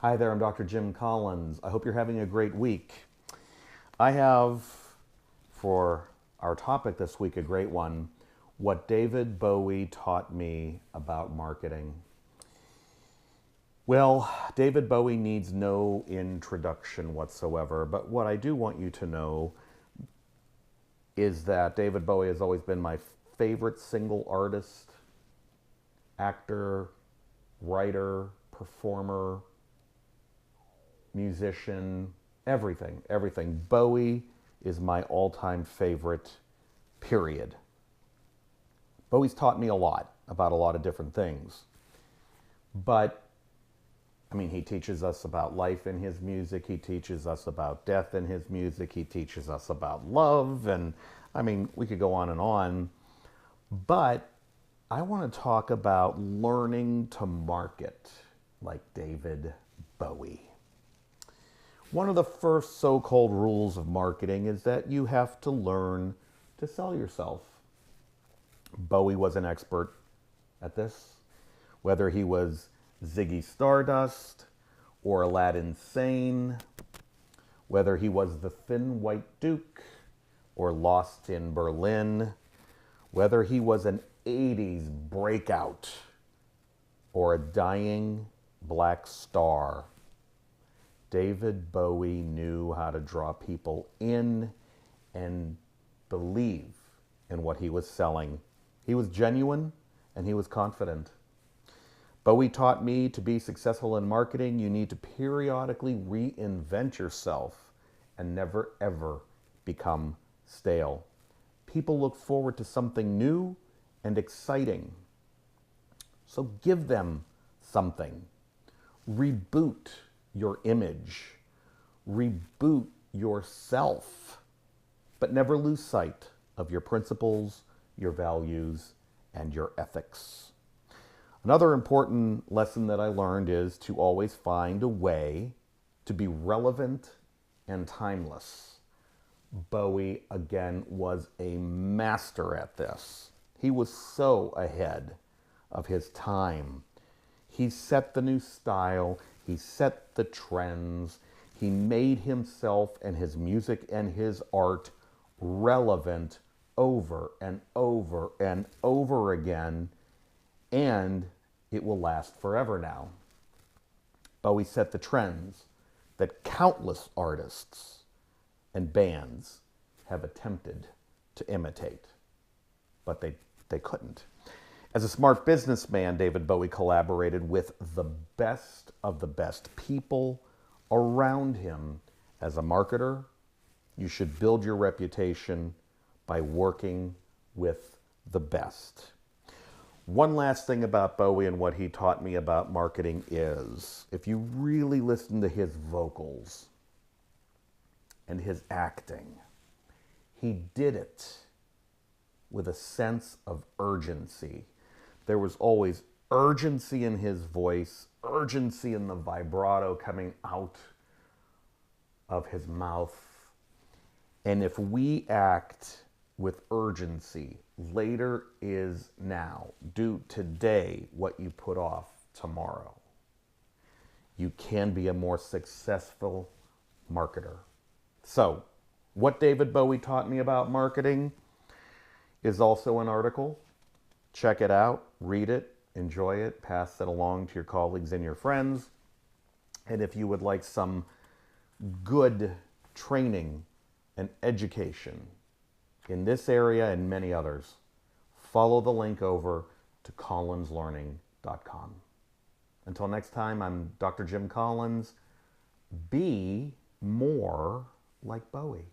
Hi there, I'm Dr. Jim Collins. I hope you're having a great week. I have, for our topic this week, a great one, what David Bowie taught me about marketing. Well, David Bowie needs no introduction whatsoever, but what I do want you to know is that David Bowie has always been my favorite single artist, actor, writer, performer, musician, everything. Bowie is my all-time favorite, period. Bowie's taught me a lot about a lot of different things. But, he teaches us about life in his music. He teaches us about death in his music. He teaches us about love. And, we could go on and on. But I want to talk about learning to market like David Bowie. One of the first so-called rules of marketing is that you have to learn to sell yourself. Bowie was an expert at this. Whether he was Ziggy Stardust or Aladdin Sane, whether he was the Thin White Duke or Lost in Berlin, whether he was an 80s breakout or a dying black star, David Bowie knew how to draw people in and believe in what he was selling. He was genuine and he was confident. Bowie taught me to be successful in marketing, you need to periodically reinvent yourself and never ever become stale. People look forward to something new and exciting. So give them something. Reboot your image. Reboot yourself. But never lose sight of your principles, your values, and your ethics. Another important lesson that I learned is to always find a way to be relevant and timeless. Bowie, again, was a master at this. He was so ahead of his time. He set the new style. He set the trends. He made himself and his music and his art relevant over and over and over again, and it will last forever now. Bowie set the trends that countless artists and bands have attempted to imitate, but they couldn't. As a smart businessman, David Bowie collaborated with the best of the best people around him. As a marketer, you should build your reputation by working with the best. One last thing about Bowie and what he taught me about marketing is, if you really listen to his vocals and his acting, he did it with a sense of urgency. There was always urgency in his voice, urgency in the vibrato coming out of his mouth. And if we act with urgency, later is now. Do today what you put off tomorrow. You can be a more successful marketer. So, what David Bowie taught me about marketing is also an article. Check it out, read it, enjoy it, pass it along to your colleagues and your friends. And if you would like some good training and education in this area and many others, follow the link over to collinslearning.com. Until next time, I'm Dr. Jim Collins. Be more like Bowie.